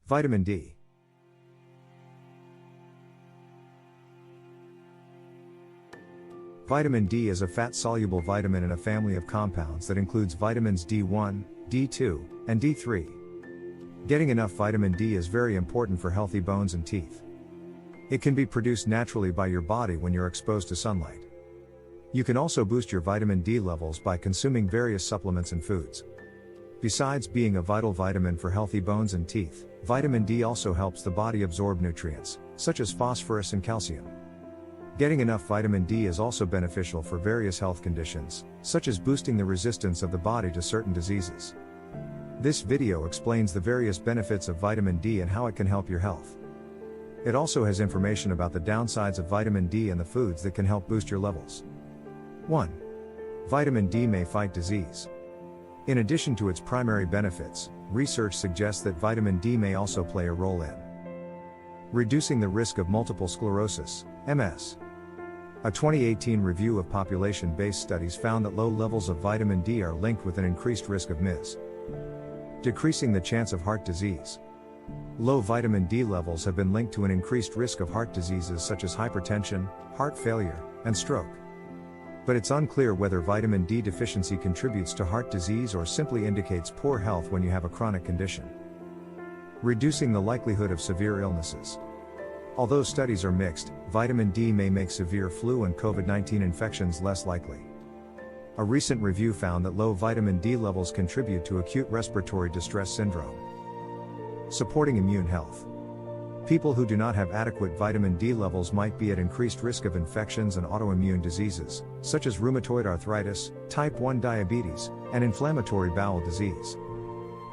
Vitamin D. Vitamin D is a fat-soluble vitamin in a family of compounds that includes vitamins D1, D2, and D3. Getting enough vitamin D is very important for healthy bones and teeth. It can be produced naturally by your body when you're exposed to sunlight. You can also boost your vitamin D levels by consuming various supplements and foods. Besides being a vital vitamin for healthy bones and teeth, vitamin D also helps the body absorb nutrients, such as phosphorus and calcium. Getting enough vitamin D is also beneficial for various health conditions, such as boosting the resistance of the body to certain diseases. This video explains the various benefits of vitamin D and how it can help your health. It also has information about the downsides of vitamin D and the foods that can help boost your levels. 1. Vitamin D may fight disease. In addition to its primary benefits, research suggests that vitamin D may also play a role in reducing the risk of multiple sclerosis, MS. A 2018 review of population-based studies found that low levels of vitamin D are linked with an increased risk of MS. Decreasing the chance of heart disease. Low vitamin D levels have been linked to an increased risk of heart diseases such as hypertension, heart failure, and stroke. But it's unclear whether vitamin D deficiency contributes to heart disease or simply indicates poor health when you have a chronic condition. Reducing the likelihood of severe illnesses. Although studies are mixed, vitamin D may make severe flu and COVID-19 infections less likely. A recent review found that low vitamin D levels contribute to acute respiratory distress syndrome. Supporting immune health. People who do not have adequate vitamin D levels might be at increased risk of infections and autoimmune diseases, such as rheumatoid arthritis, type 1 diabetes, and inflammatory bowel disease.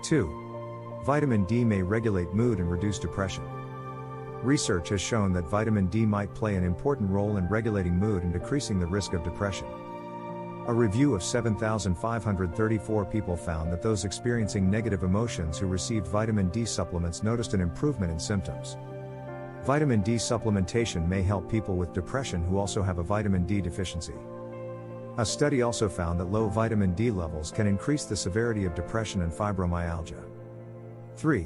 2. Vitamin D may regulate mood and reduce depression. Research has shown that vitamin D might play an important role in regulating mood and decreasing the risk of depression. A review of 7,534 people found that those experiencing negative emotions who received vitamin D supplements noticed an improvement in symptoms. Vitamin D supplementation may help people with depression who also have a vitamin D deficiency. A study also found that low vitamin D levels can increase the severity of depression and fibromyalgia. 3.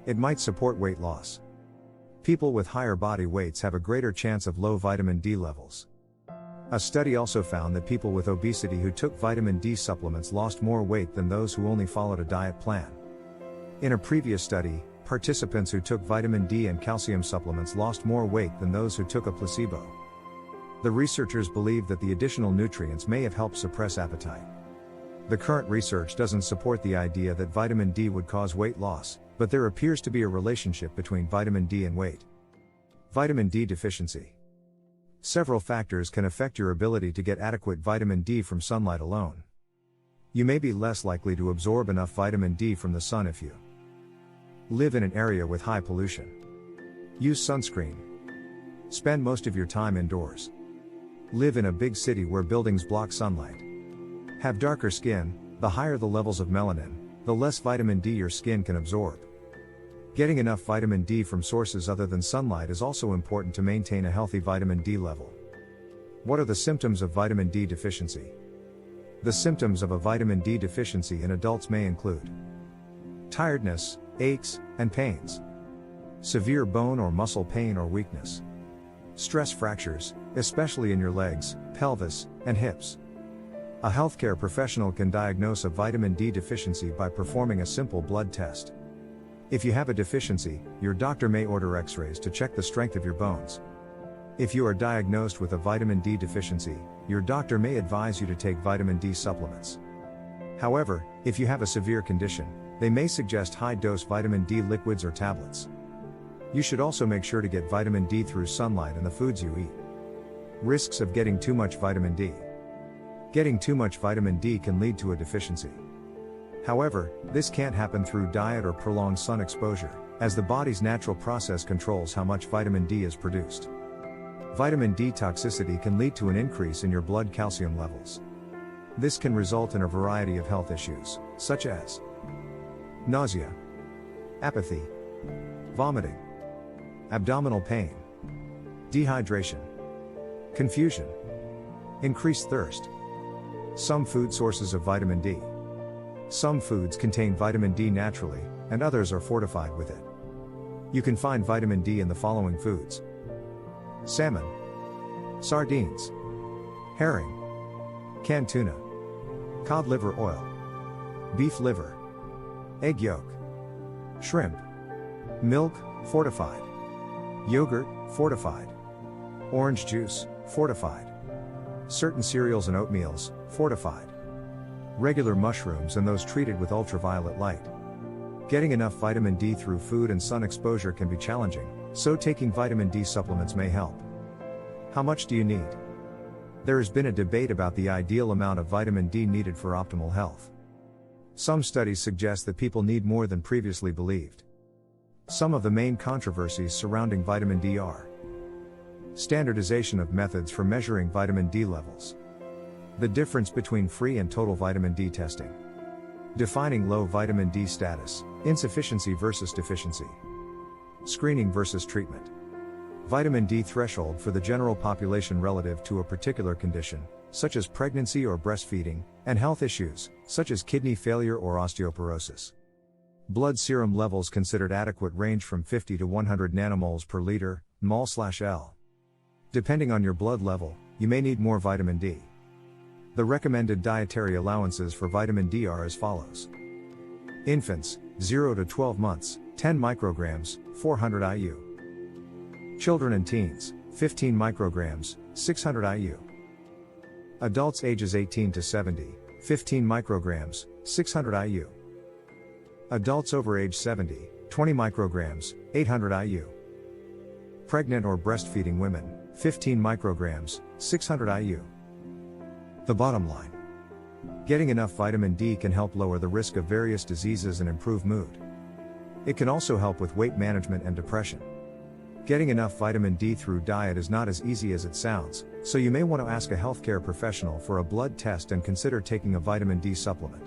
It might support weight loss. People with higher body weights have a greater chance of low vitamin D levels. A study also found that people with obesity who took vitamin D supplements lost more weight than those who only followed a diet plan. In a previous study, participants who took vitamin D and calcium supplements lost more weight than those who took a placebo. The researchers believe that the additional nutrients may have helped suppress appetite. The current research doesn't support the idea that vitamin D would cause weight loss, but there appears to be a relationship between vitamin D and weight. Vitamin D deficiency. Several factors can affect your ability to get adequate vitamin D from sunlight alone. You may be less likely to absorb enough vitamin D from the sun if you live in an area with high pollution. Use sunscreen. Spend most of your time indoors. Live in a big city where buildings block sunlight. Have darker skin. The higher the levels of melanin, the less vitamin D your skin can absorb. Getting enough vitamin D from sources other than sunlight is also important to maintain a healthy vitamin D level. What are the symptoms of vitamin D deficiency? The symptoms of a vitamin D deficiency in adults may include tiredness, aches, and pains, severe bone or muscle pain or weakness, stress fractures, especially in your legs, pelvis, and hips. A healthcare professional can diagnose a vitamin D deficiency by performing a simple blood test. If you have a deficiency, your doctor may order X-rays to check the strength of your bones. If you are diagnosed with a vitamin D deficiency, your doctor may advise you to take vitamin D supplements. However, if you have a severe condition, they may suggest high-dose vitamin D liquids or tablets. You should also make sure to get vitamin D through sunlight and the foods you eat. Risks of getting too much vitamin D. Getting too much vitamin D can lead to a deficiency. However, this can't happen through diet or prolonged sun exposure, as the body's natural process controls how much vitamin D is produced. Vitamin D toxicity can lead to an increase in your blood calcium levels. This can result in a variety of health issues, such as nausea, apathy, vomiting, abdominal pain, dehydration, confusion, increased thirst. Some food sources of vitamin D. Some foods contain vitamin D naturally, and others are fortified with it. You can find vitamin D in the following foods: salmon, sardines, herring, canned tuna, cod liver oil, beef liver, egg yolk, shrimp, milk, fortified, yogurt, fortified, orange juice, fortified, certain cereals and oatmeals, fortified, regular mushrooms and those treated with ultraviolet light. Getting enough vitamin D through food and sun exposure can be challenging, so taking vitamin D supplements may help. How much do you need? There has been a debate about the ideal amount of vitamin D needed for optimal health. Some studies suggest that people need more than previously believed. Some of the main controversies surrounding vitamin D are: standardization of methods for measuring vitamin D levels, the difference between free and total vitamin D testing, defining low vitamin D status, insufficiency versus deficiency, screening versus treatment, vitamin D threshold for the general population relative to a particular condition, such as pregnancy or breastfeeding, and health issues, such as kidney failure or osteoporosis. Blood serum levels considered adequate range from 50 to 100 nanomoles per liter, mol/L. Depending on your blood level, you may need more vitamin D. The recommended dietary allowances for vitamin D are as follows. Infants, 0 to 12 months, 10 micrograms, 400 IU. Children and teens, 15 micrograms, 600 IU. Adults ages 18 to 70, 15 micrograms, 600 IU. Adults over age 70, 20 micrograms, 800 IU. Pregnant or breastfeeding women, 15 micrograms, 600 IU. The bottom line: getting enough vitamin D can help lower the risk of various diseases and improve mood. It can also help with weight management and depression. Getting enough vitamin D through diet is not as easy as it sounds, so you may want to ask a healthcare professional for a blood test and consider taking a vitamin D supplement.